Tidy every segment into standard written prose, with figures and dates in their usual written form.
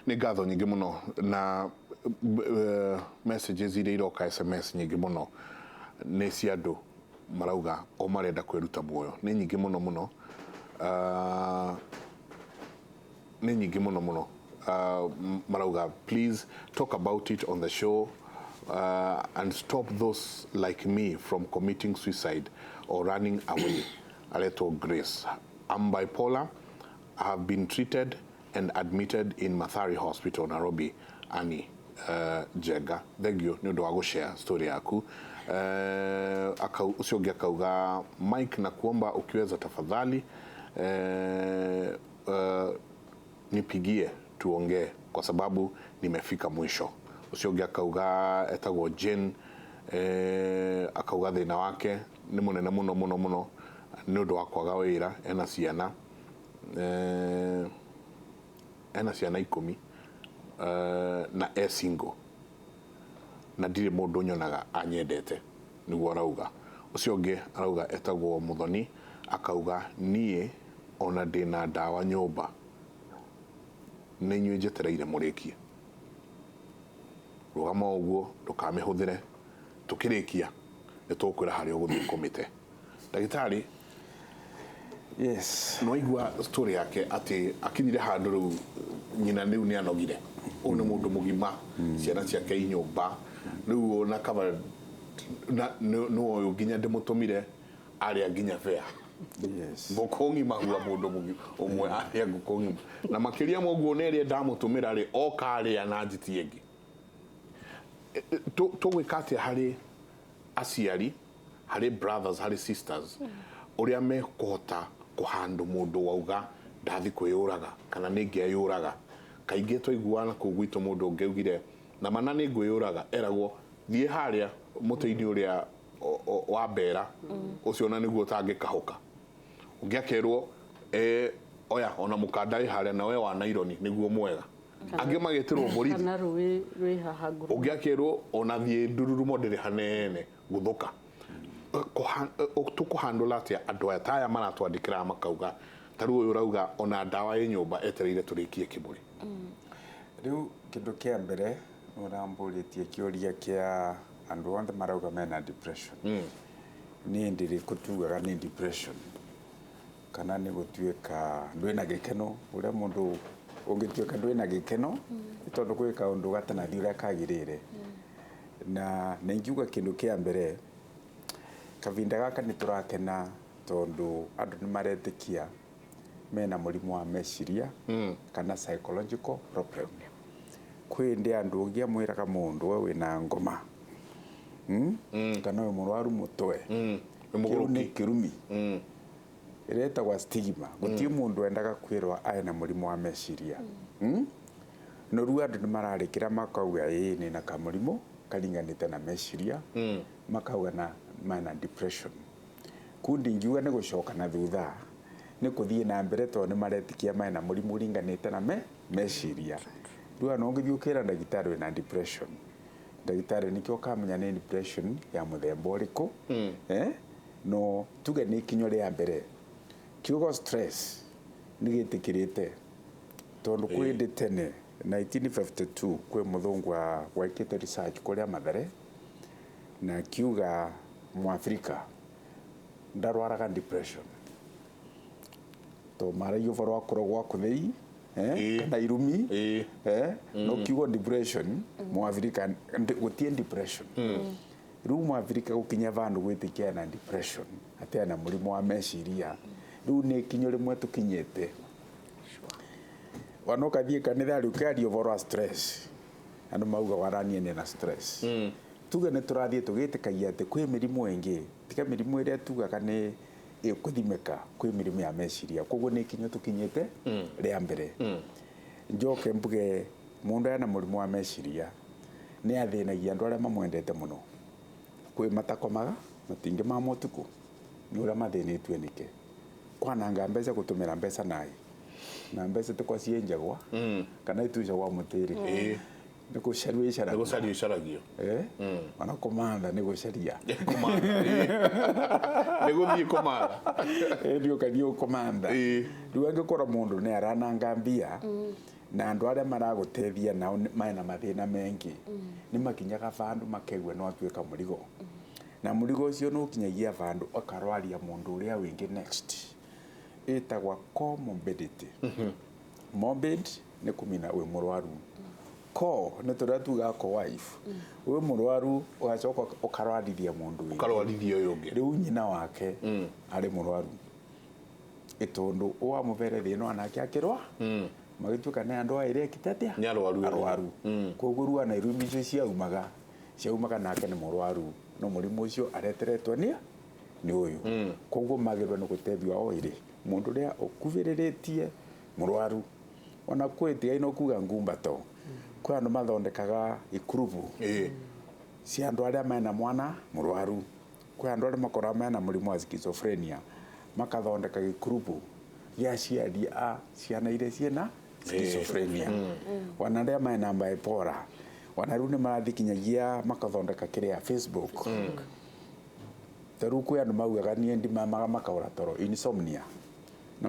nĩ ngatho nyingĩ mũno na messages iria iroka SMS nyingĩ mũno nĩ cia andũ marauga o marenda kwĩruta muoyo nĩ nyingĩ mũno nĩ nyingĩ mũno marauga please talk about it on the show and stop those like me from committing suicide or running away. Aletho Grace, I'm bipolar. I have been treated and admitted in Mathari Hospital, Nairobi. Ani Jega, thank you. Nĩ ũndũ wa gũshare story yaku. Ucio ũngĩ akauga Mike, na kuomba ukiweza tafadhali nipigie tuongee kwa sababu nimefika mwisho. Ucio ũngĩ akauga etagwo Jane akauga thĩna wake nĩ mũnene mũno nĩ ũndũ wa kwaga wĩra ena ciana 10 na single na ndirĩ mũndũ nyonaga anyendete nĩguo arauga. Ucio ũngĩ arauga etagwo Muthoni akauga niĩ ona ndĩna ndawa nyũmba nĩ inyuĩ njetereire mũrĩkie rũgama ũguo ndũkamĩhũthĩre tũkĩrĩkia nĩ tũkwĩra harĩa ũgũthiĩ komite. Ndagĩtarĩ, yes, no igua story yake ati akinyire handũ rĩu nyina rĩu nĩ anogire ũyũ nĩ mũndũ mũgima ciana ciake i nyũmba rĩu ona kaba no nginya ndĩmũtũmire arĩa nginya fea. Yes, Ngokongi mahua mũndũ mũgima ũmwe arĩa ngokongi na makĩria moguo nĩ ĩrĩa ndamũtũmĩra rĩ oka arĩa na njiti ĩngĩ tũgwĩka atĩa harĩ aciari harĩ brothers harĩ sisters ũrĩa mekũhota kũhandũ mũndũ wauga ndathi kwĩyũraga kana nĩ ngĩyũraga. Kaingĩ tũiguana kũu gwitũ mũndũ ũngĩugire na mana nĩ ngwĩyũraga eragwo thiĩ harĩa mũtĩ-inĩ ũrĩa wa mbera ũcio na nĩguo ũtangĩkahũka. Ũngĩakerwo oya ona mũkanda harĩa na we wa naironi nĩguo mwega. Angĩ magĩtĩrwo borithi kana rũĩ haha nguru. Ũngĩakerwo ona thiĩ ndururumo ndĩrĩ hanene gũthũka. Tũkũhandũla atĩa andũ aya taya maratwandĩkĩra makauga tarũ ũyũ ũrauga ona ndawa ya nyũmba etereire tũrĩkie kĩmũrĩ. Rĩu kĩndũ kĩa mbere ũrambũrĩtie kĩũria kĩa andũ othe marauga mena depression. Niĩ ndirĩkũ tugaga nĩ depression kana nĩ gũtuĩka ndwĩna gĩkeno ũrĩa mũndũ ũngĩtuĩka ndwĩna gĩkeno nĩ tondũ gwĩ kaũndũ gatanathi ũrĩa kagĩrĩire. Na nĩngiuga kĩndũ kĩa mbere kavinda gaka nĩ tũrakena tondũ andũ nĩ maretĩkia mena mũrimũ wa meciria kana psychological problem. Kwĩ ndĩ andũ ũngĩ amwĩraga mũndũ we wĩna ngoma kana we mũrwaru mũtwe kĩu nĩ kĩrumi ĩretagwo stigma. Gũtirĩ mũndũ endaga kwĩrwo ae na mũrimũ wa meciria. No rĩu andũ nĩ mararĩkĩra makauga nĩ na kamũrimũ karinganĩte na meciria makauga na mana depression. Kundi ngiuga nĩ gũcoka na thutha nĩ kũthiĩ na mbere tondũ nĩ maretikia mena mũrimũ uringanĩte na meciria. Rĩu no ngĩthiĩ ũkĩra ndagĩtarĩ wĩna depression. Ndagĩtarĩ nĩkĩo kamenya nĩ depression ya mũthemba ũrĩkũ. No tuge nĩ ikinyo rĩa mbere. Kiugo stress nĩ gĩtĩkĩrĩte tondũ kwĩ ndĩ tene 1952 kwĩ mũthũngũ gwĩkĩte research kũrĩa Mathare na kiuga Mwafrika ndarwaraga depression to maraigua ũhoro wa kũrogwo kũthei kana irumi no kiugo depression Mwafrika gũtirĩ depression. Rĩu Mwafrika gũkinya vandu gwĩtĩkia na depression atĩ na mũrimũ wa meciria rĩu nĩ ikinyo rĩmwe tũkinyĩte. Wanoka thiĩ kanitha rĩu kĩaria ũhoro wa stress andũ mauga waranie na stress. Tuge nĩ tũrathiĩ tũgĩtĩkagia atĩ kwĩ mĩrimũ ĩngĩ tiga mĩrimũ ĩrĩa tugaga nĩ ĩkũthimĩka kwĩ mĩrimũ ya meciria. Koguo nĩ ikinyo tũkinyĩte rĩa mbere. Njoke mbuge mũndũ ena mũrimũ wa meciria nĩ athĩnagia andũ arĩa mamwendete mũno. Kwĩ matakomaga matingĩ ma mũtukũ nĩ ũrĩa mathĩnĩtue nĩke kwananga mbeca gũtũmĩra mbeca naĩ na mbeca tũkwa cienjagwa kana itucagwa mũtĩrĩ nĩ gũcaria icaragio ona kũmatha nĩ gũcaria nĩ gũthiĩ kũmatha ndio kanio kũmatha rĩu angĩkorwo mũndũ nĩ arananga mbia na andu aria maragutethia nao maina mathina mengi ni makinyaga vandu makegwa no atuika murigo na murigo ucio no kinyagia vandu akarwaria mundu uria wingi next itagwa comorbidity morbid ni kumina we murwaru ko ne turia tuga ko wife we murwaru ugacoka ukarwarithia mundu wingi ukarwarithia uyu ungi riu nyina wake ari murwaru itondu uwa muvere thino anake akirwa magituka ne andu aire kitatia ni arwaru koguo ruwa na irumi icio ciaumaga nake ni murwaru no murimu ucio areteretwo ni uyu koguo magirwa ni gutethio o iri mundu ria ukuviriretie murwaru ona kwitiga ino kuga ngumbato kwa andu mathondekaga ikurubu si andu aria mena mwana murwaru kwa andu aria makora mena murimu wa schizophrenia makathondeka gikurubu ya ciari a ciana iria ciena schizophrenia wana aria mena bipolar wana riu ni marathikinyagia makathondeka kiria Facebook taru kwa andu maugaga nie ndimamaga makaura toro insomnia na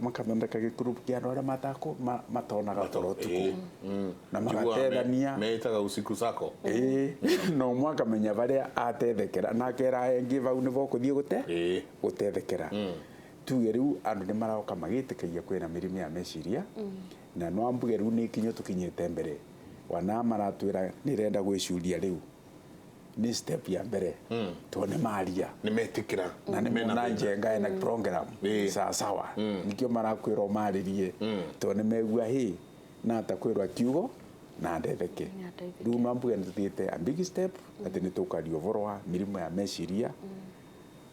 makathondeka gikurubu kia andu aria matonaga toro tuku na magatethania meitaga usiku sako no mwaka menya varia atethekera na kera engi vau ni vokuthie gutethekera tuge riu andu ni maroka magitikagia kwina mirimo ya meciria na no ambuge riu ni kinyo tukinyete mbere wana maratwira ni renda gwicuria riu ni step ya mbere tuone maria ni metikira na ni mena njenga na program sawa nikio marakwira maririe tuone megua hi na takwirwa kiugo na ndetheke riu mambuge nithiite a big step ati ni tukario vorwa mirimo ya meciria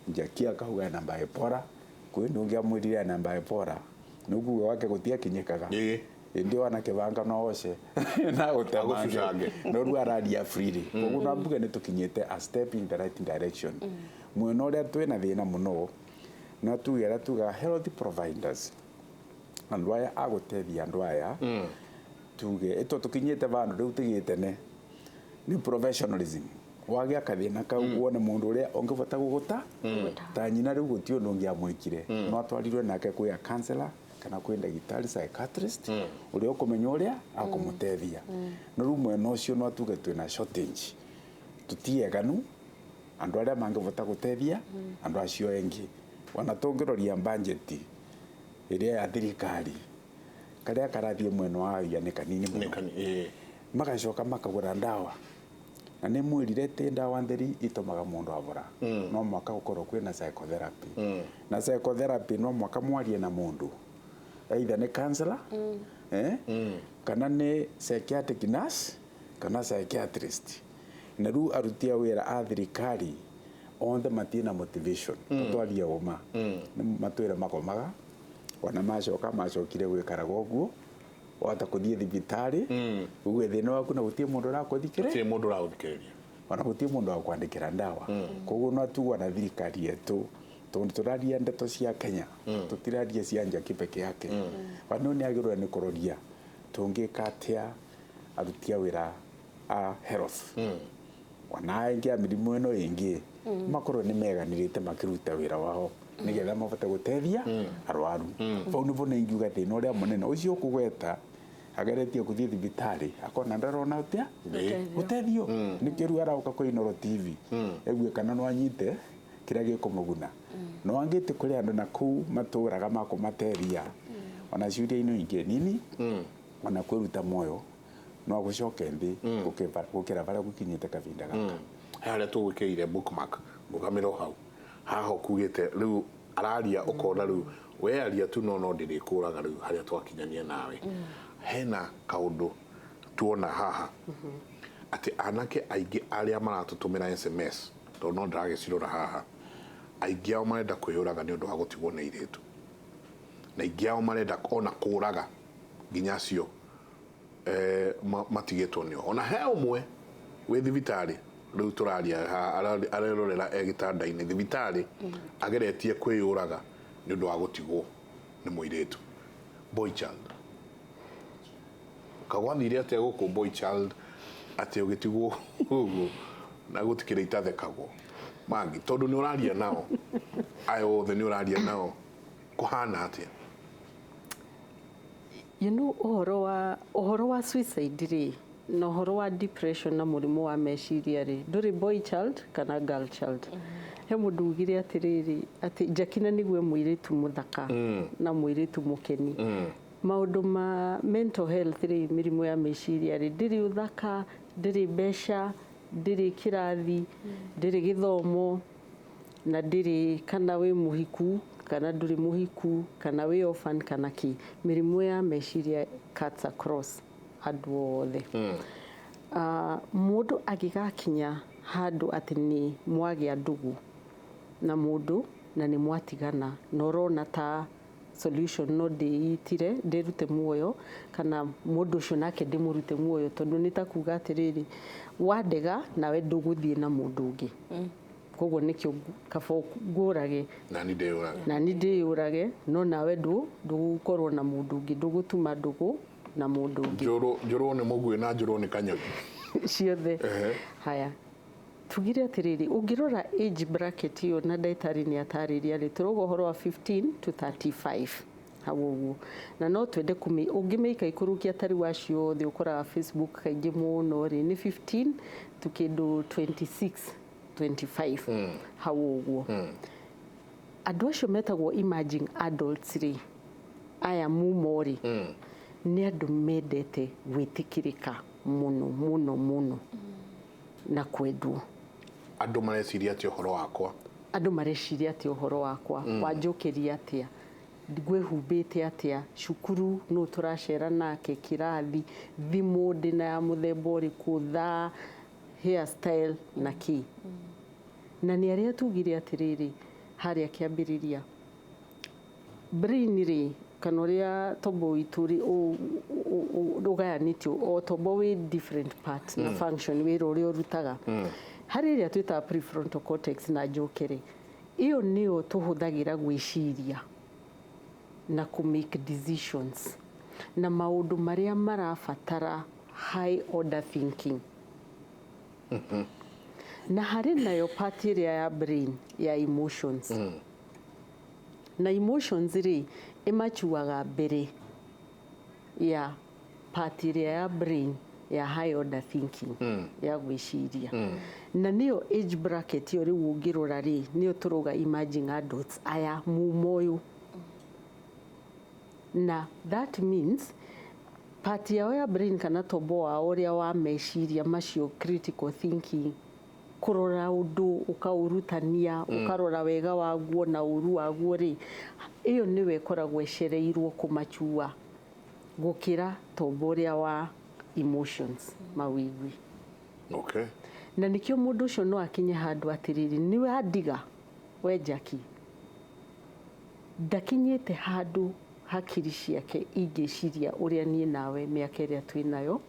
njakia kahuga na bipolar kwi ndungia mwirire na bipolar nuguo wake gutia kinyikaga ndio ana kivanga no ose na utamange no ru aradia freely koguo nambuge ni tukinyete a step in the right direction mweno ria twina thina muno na tugera tuga health providers andu aya agutethia andu aya tuge ito tukinyete vandu riu tigitene ni professionalism wagia kathina kau wone mundu uria ongivota guguta ta nyina riu gutio ndungia mwikire no atwarirwe nake kuya counselor kana kwenda gitari psychiatrist uria ukumenya uria akumutethia no ru mwena ucio no atuge twina shortage tutieganu andu aria mangivota gutethia andu acio engi wana tungiroria budget iria ya thirikari karia karathie mwena wa ya ni kanini magacoka makagura ndawa na ni mwirire te ndawa ntheri itumaga mundu avura no mwaka gukorwo kwina psychotherapy na psychotherapy no mwaka mwarie na mundu either ni counselor kana ni psychiatric nurse kana psychiatrist na ru arutia wira a thirikari on the matina motivation twaria uma matwira makomaga wana macoka macokire gwikara goguo wata kuthie thibitari uwe thina waku na gutie mundu rakuthikiriria wana gutie mundu wa kwandikira ndawa koguo no atugwa na thirikari yetu tondu turaria ndeto cia Kenya tutiraria cia nja kipeke yake wano ni agirwa ni kuroria tungikatia arutia wira a health wana ingia mirimo ino ingi makorwo ni meganirite makiruta wira wao nigetha mabate gutethia arwaru vau ni vona ingiuga thina uria munene ucio kugweta ageretie kuthie thibitari akona ndarona utia gutethio nikiru arauka kwa Inoro TV egwe kana no anyite kiria gikumuguna no angite kuri andu na ku maturaga makumatethia ona ciuria ino ingi nini ona kwiruta moyo no gucoke nthi gukira varia gukinyite kavinda gaka haria tugwikirire bookmark mugamiro hau haho kugite riu araria ukona riu we aria tu no ndirikuraga riu haria twakinyania nawe hena kaundu tuona haha ati anake aingi aria maratutumira SMS to no ndagicirora haha aingi ao marenda kwiyuraga ni undu wa gutigwo na iritu na aingi ao marenda ona kuraga nginya cio matigitwo nio ona he umwe we thibitari riu turaria arerorera egitanda-ini thibitari ageretie kwiyuraga ni undu wa gutigwo ni muiritu boy child kagwanire ate guku boy child ate ugitigwo ugu na gutikire itathekagwo mangi tondu ni uraria nao ayo the ni uraria nao kuhana ate You know, uhoro wa suicide ri na uhoro wa depression na murimu wa meciria ri nduri boy child kana girl child. He mundu ugire atiriri ati Jakina nigwe muiritu muthaka na muiritu mukeni. Maundu ma mental health ri mirimu ya meciria ri ndiri uthaka, ndiri besha, ndiri kirathi, ndiri githomo na ndiri kana we muhiku kana nduri muhiku kana we orphan kana ki. Mirimu ya meciria cuts across andu othe. Mundu agigakinya handu ati ni mwagia ndugu na mundu na ni mwatigana na urona ta solution no ndiitire ndirute muoyo kana mundu ucio nake ndimurute muoyo tondu ni ta kuga atiriri nawe nduguthie na mundu ungi. Koguo nikio kaba ngurage na ni ndiyurage no nawe ndugukorwo na mundu ungi, ndugutuma ndugu na mundu ungi. Njoro ni mugwe na njoro ni kanyoni ciothe. Haya, tugire atiriri ungirora age bracket iyo na daitari ni atariria ri turogo horo wa 15 to 35 hawo na no twende ungimeika ikurukia tari wacio thi ukora Facebook kaingi muno ri ni 15 to kindu 26 25 hawo uguo. Andu acio metagwo emerging adults ri aya mumori ni andu mendete gwitikirika muno na kwendwo. Andu mareciria ati uhoro wakwa, andu mareciria ati uhoro wakwa wanjukiria atia, ngwehumbite atia, cukuru no turacera nake, kirathi, thimu ndina ya muthemba uriku, tha, hairstyle na ki. Na ni aria tugire atiriri haria kiambiriria brain ri kana uria tombo ituri ugayanitio o tombo wi different parts na function wira uria urutaga. Hari iria twita prefrontal cortex na njukiri iyo niyo tuhuthagira gwiciria na ku make decisions na maundu maria marabatara high order thinking. Na hari nayo part iria ya brain ya emotions. Na emotions ri imachuaga mbere ya part iria ya brain ya high order thinking ya gwiciria. Na niyo age bracket yo riu ungirora ri niyo turuga emerging adults aya mumoyo. Na that means part ya brain kana tombo wa uria wa meciria macio critical thinking, kurora undu ukaurutania ukarora wega waguo na uru waguo ri iyo niwe koragwo ecereirwo kumachua gukira tombo uria wa emotions mawigwi. Okay. Na nikio mundu ucio no akinye handu atiriri niwe adiga we Jackie ndakinyete handu hakiri ciake ingiciria uria nie nawe miaka iria twinayo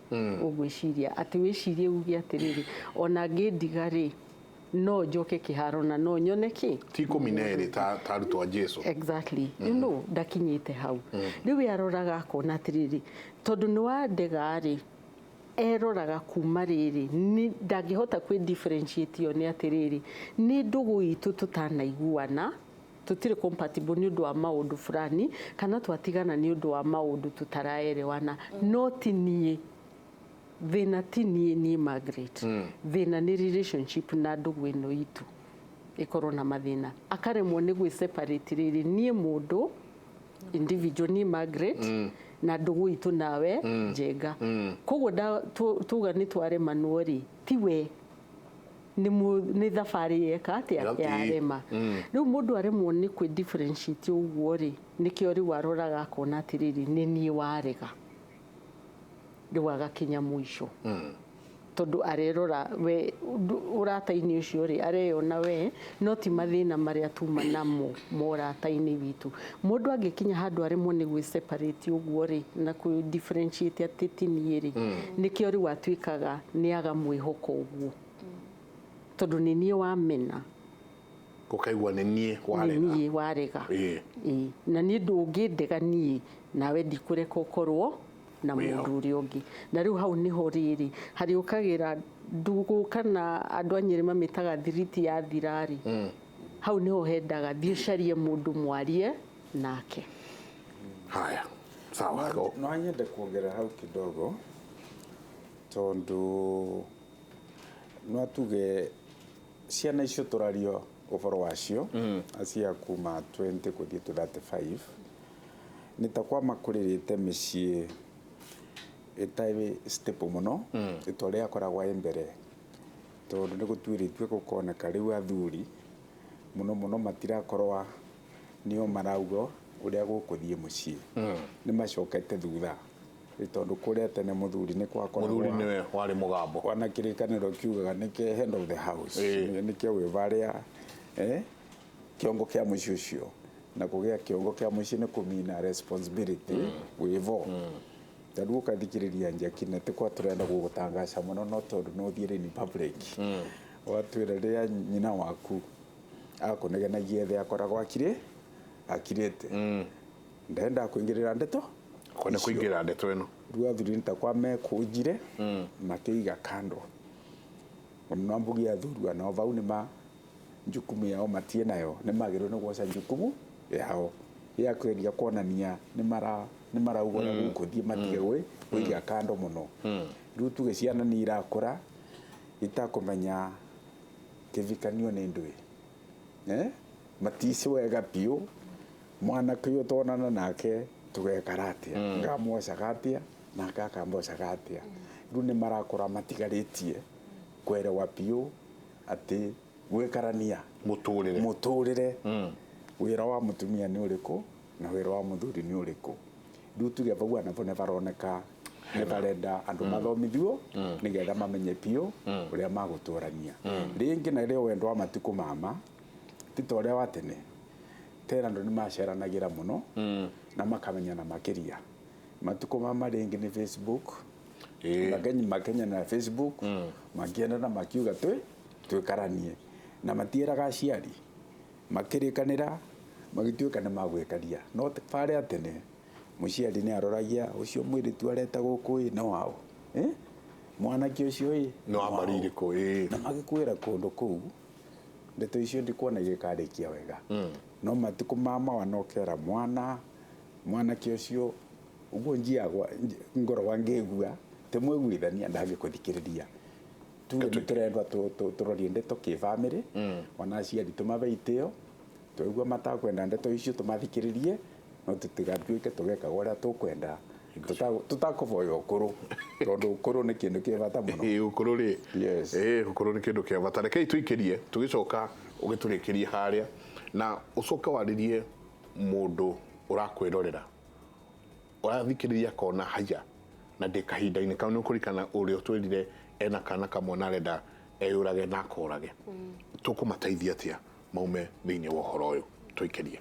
ugwiciria ati wicirie ugi atiriri ona ngidiga ri no njoke kiharo na no nyone ki ti kumineri ta rutwa Jesu. Exactly. You know ndakinyete hau riu yaroraga akona atiriri tondu ni wandega ri eroraga kuma riri ni ndangihota kwi differentiate yo ni atiriri ni ndugu itu tutanaiguana tutire compatible ni undu wa maundu fulani kana twatigana ni undu wa maundu tutaraerewana not nie thina tinie ni Margaret thina ni relationship na ndugu ino itu ikorwo na mathina akaremwo ni gwi separate riri nie mundu individual ni Margaret na ndugu itu nawe Njenga. Koguo tuga ni tware manuori tiwe ni thabari yeka atia ya rema. Riu mundu aremwo ni kwi differentiate uguo ri nikio ri waroraga akona atiriri ni nie warega riu agakinya mwisho tondu arerora we urata-ini ucio ri areyona we no ti mathina maria tuma namo morata-ini witu. Mundu angikinya handu aremwo ni gwi separate uguo ri na ku differentiate atitinie ri nikio ri watwikaga ni aga mwihoko uguo tondu ni nie wamena kukaigwa ni nie warega na ni ndungindega nie nawe ndikureka ukorwo na mundu uri ungi. Na riu hau niho riri hari ukagira ndugu kana andu anyiri mamitaga thiriti ya thirari hau niho hendaga thie carie mundu mwarie nake. Haya sawa no nyende kuongera hau kidogo tondu no tuge ciana icio turario ũhoro wacio acia kuma 20 kuthii to 35 nĩ ta kwa makũrĩrĩte mĩciĩ ĩtarĩ stable mũno ĩtorĩa akoragwo mbere tondu nĩ gũtuĩrĩtue gũkoneka rĩu athuri mũno matirakorwa nĩo maraugo ũrĩa gũkũthiĩ mũciĩ nĩ macokete thutha tondu kũrĩa tene mũthuri nĩ kwakoragwo mũthuri nĩwe warĩ mũgambo wana kĩrĩkanĩro kiugaga nĩke head of the house nĩkĩo wĩvarĩa kĩongo kĩa mũciĩ ũcio na kũgĩa kĩongo kĩa mũciĩ nĩ kũmina responsibility wĩvo tondũ ũkathikĩrĩria Njaki nĩ tĩkwa tũrenda gũgũtangaca mũno no tondũ no thiĩre in public watwĩra rĩrĩa nyina waku akũnegenagia thĩ akoragwo akirĩte ndenda kũingĩrĩra ndeto kone kuingira ndeto ino rua athuri nĩtakwa mekũnjire makĩiga kando no mbugi athurua no vau nĩma njukumu yao matie nayo nĩ magĩrĩirwo nĩ gwoca njukumu yao ya kweria kuonania nĩ marauga gũkũthiĩ matige kuiga kando mũno rĩu tuge ciana nĩ irakũra itakũmenya kĩvikanio nĩ ndũĩ matici wega piũ mwana kĩyo tonana nake tugekara atia ngamwocaga atia nake akambocaga atia rĩu nĩ marakũra matigarĩtie kwerewa piũ atĩ gwikarania mũtũrĩre wĩra wa mũtumia nĩ ũrĩkũ na wĩra wa mũthuri nĩ ũrĩkũ rĩu tuge vau anavo nĩ varoneka nĩ varenda andũ mathomithio nĩgetha mamenye piũ ũrĩa magũtũrania rĩngĩ na rĩo wendo wa matukũ mama tito ũrĩa wa tene tena andũ nĩ maceranagĩra mũno na makamenyana makĩria matukũ mama rĩngĩ nĩ Facebook makenyana na Facebook makiendana makiuga twĩkaranie na matieraga aciari makĩrĩkanĩra magĩtuĩka nĩ magwĩkania no farĩa tene mũciari nĩ aroragia ũcio mwĩrĩtu areta gũkũ no wao mwanake ũcio no amarirĩkũ na magĩkwĩra kũndũ kũu ndeto icio ndikuona igĩkarĩkia wega no matukũ mama wanokera mwanake ũcio ũguo njiagwa ngoro wangĩgua temwĩguithania ndangĩkũthikĩrĩria tuge nĩ tũrendwa tũrorie ndeto kĩ-bamĩrĩ ona aciari tũmave itĩo twaigua matakwenda ndeto icio tũmathikĩrĩrie no tũtigatuĩke tũgekaga ũrĩa tũkwenda tũtakũvoya ũkũrũ tondũ ũkũrũ nĩ kĩndũ kĩ bata mũno ũkũrũ rĩ ũkũrũ nĩ kĩndũ kĩa bata rekei tũikĩrie tũgĩcoka ũgĩtũrĩkĩrie harĩa na ũcoke warĩrie mũndũ ũrakwĩrorera ũrathikĩrĩria kona haya na ndĩ kahinda-inĩ kau nĩ ũkũrikana ũrĩa ũtwĩrire ena kana kamwe na arenda eyũrage na akorage tũkũmateithia atĩa maume thĩinĩ wa ũhoro ũyũ tũikĩrie